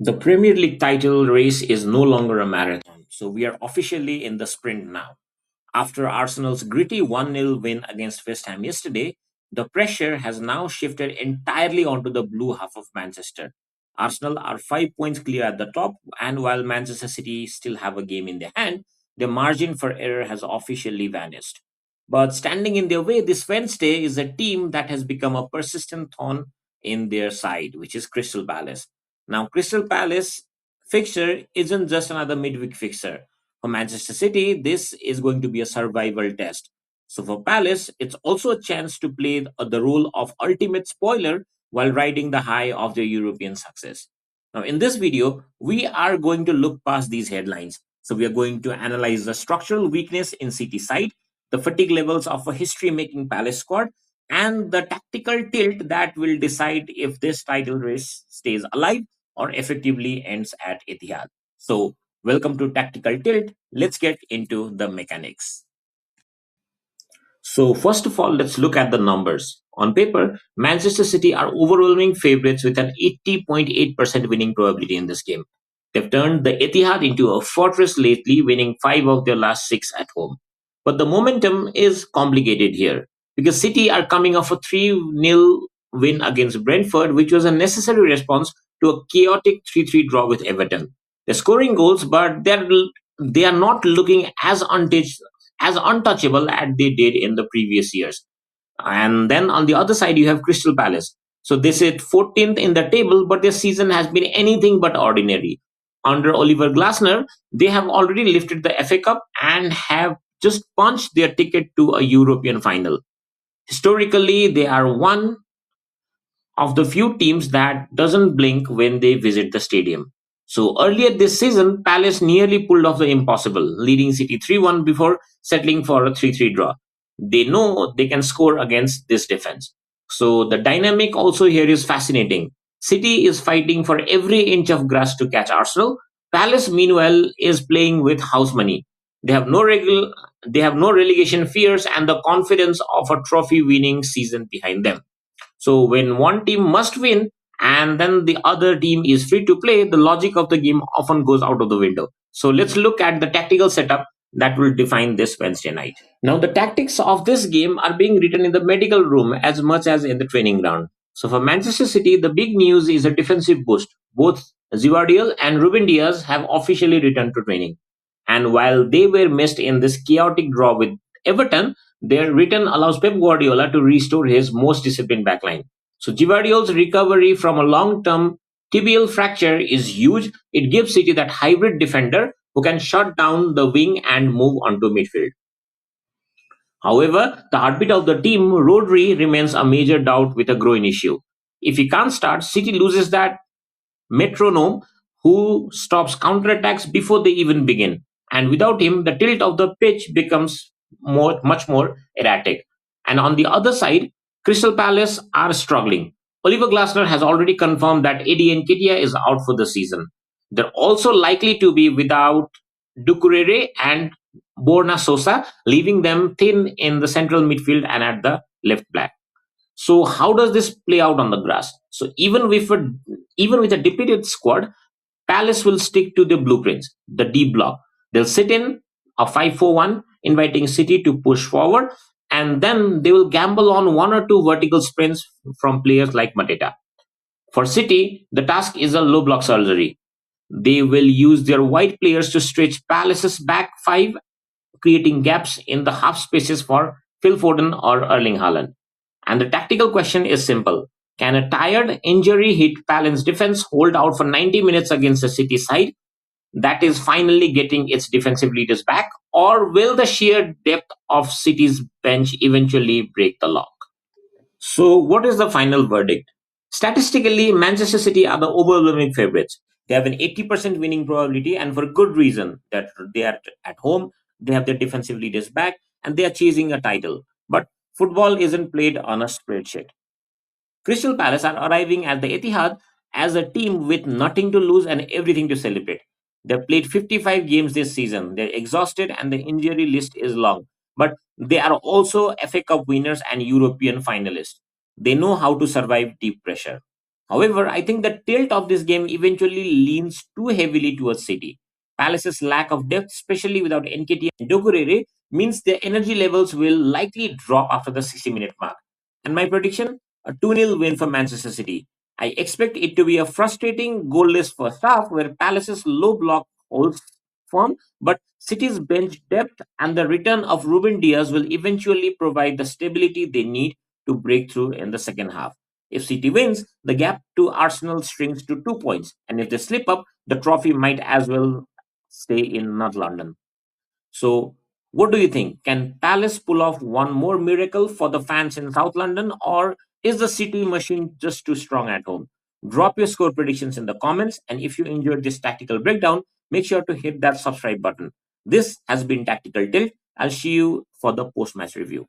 The Premier League title race is no longer a marathon, so we are officially in the sprint now. After Arsenal's gritty 1-0 win against West Ham yesterday, the pressure has now shifted entirely onto the blue half of Manchester. Arsenal are 5 points clear at the top, and while Manchester City still have a game in their hand, the margin for error has officially vanished. But standing in their way this Wednesday is a team that has become a persistent thorn in their side, which is Crystal Palace. Now, Crystal Palace fixture isn't just another midweek fixture. For Manchester City, this is going to be a survival test. So for Palace, it's also a chance to play the role of ultimate spoiler while riding the high of their European success. Now, in this video, we are going to look past these headlines. So we are going to analyze the structural weakness in City side, the fatigue levels of a history-making Palace squad, and the tactical tilt that will decide if this title race stays alive or effectively ends at Etihad. So welcome to Tactical Tilt. Let's get into the mechanics. So, first of all, let's look at the numbers. On paper, Manchester City are overwhelming favorites with an 80.8% winning probability in this game. They've turned the Etihad into a fortress lately, winning 5 of their last 6 at home. But the momentum is complicated here because City are coming off a 3-0 win against Brentford, which was a necessary response to a chaotic 3-3 draw with Everton. They're scoring goals, but they are not looking as untouchable as they did in the previous years. And then on the other side, you have Crystal Palace. So they sit 14th in the table, but their season has been anything but ordinary. Under Oliver Glasner, they have already lifted the FA Cup and have just punched their ticket to a European final. Historically, they are one of the few teams that doesn't blink when they visit the stadium. So earlier this season, Palace nearly pulled off the impossible, leading City 3-1 before settling for a 3-3 draw. They know they can score against this defense. So the dynamic also here is fascinating. City is fighting for every inch of grass to catch Arsenal. Palace, meanwhile, is playing with house money. They have they have no relegation fears and the confidence of a trophy winning season behind them. So when one team must win and then the other team is free to play, the logic of the game often goes out of the window. So let's look at the tactical setup that will define this Wednesday night. Now, the tactics of this game are being written in the medical room as much as in the training ground. So for Manchester City, the big news is a defensive boost. Both Gvardiol and Rúben Diaz have officially returned to training. And while they were missed in this chaotic draw with Everton, their return allows Pep Guardiola to restore his most disciplined backline. So Gvardiol's recovery from a long-term tibial fracture is huge. It gives City that hybrid defender who can shut down the wing and move onto midfield. However, the heartbeat of the team, Rodri, remains a major doubt with a groin issue. If he can't start, City loses that metronome who stops counterattacks before they even begin. And without him, the tilt of the pitch becomes much more erratic. And on the other side, Crystal Palace are struggling. Oliver Glasner has already confirmed that Eddie Nketiah is out for the season. They're also likely to be without Dukurere and Borna Sosa, leaving them thin in the central midfield and at the left back. So how does this play out on the grass? So even with a depleted squad, Palace will stick to the blueprints, the deep block. They'll sit in a 5-4-1, inviting City to push forward, and then they will gamble on one or two vertical sprints from players like Mateta. For City, the task is a low block surgery. They will use their wide players to stretch Palace's back five, creating gaps in the half spaces for Phil Foden or Erling Haaland. And the tactical question is simple. Can a tired, injury hit Palace defense hold out for 90 minutes against the City side that is finally getting its defensive leaders back? Or will the sheer depth of City's bench eventually break the lock? So, what is the final verdict? Statistically, Manchester City are the overwhelming favorites. They have an 80% winning probability, and for good reason that they are at home, they have their defensive leaders back, and they are chasing a title. But football isn't played on a spreadsheet. Crystal Palace are arriving at the Etihad as a team with nothing to lose and everything to celebrate. They've played 55 games this season. They're exhausted and the injury list is long. But they are also FA Cup winners and European finalists. They know how to survive deep pressure. However, I think the tilt of this game eventually leans too heavily towards City. Palace's lack of depth, especially without Nketiah and Doucouré, means their energy levels will likely drop after the 60-minute mark. And my prediction, a 2-0 win for Manchester City. I expect it to be a frustrating goalless first half where Palace's low block holds firm, but City's bench depth and the return of Rúben Diaz will eventually provide the stability they need to break through in the second half. If City wins, the gap to Arsenal shrinks to 2 points, and if they slip up, the trophy might as well stay in North London. So, what do you think? Can Palace pull off one more miracle for the fans in South London, or is the City machine just too strong at home? Drop your score predictions in the comments, and if you enjoyed this tactical breakdown, make sure to hit that subscribe button. This has been Tactical Tilt. I'll see you for the post match review.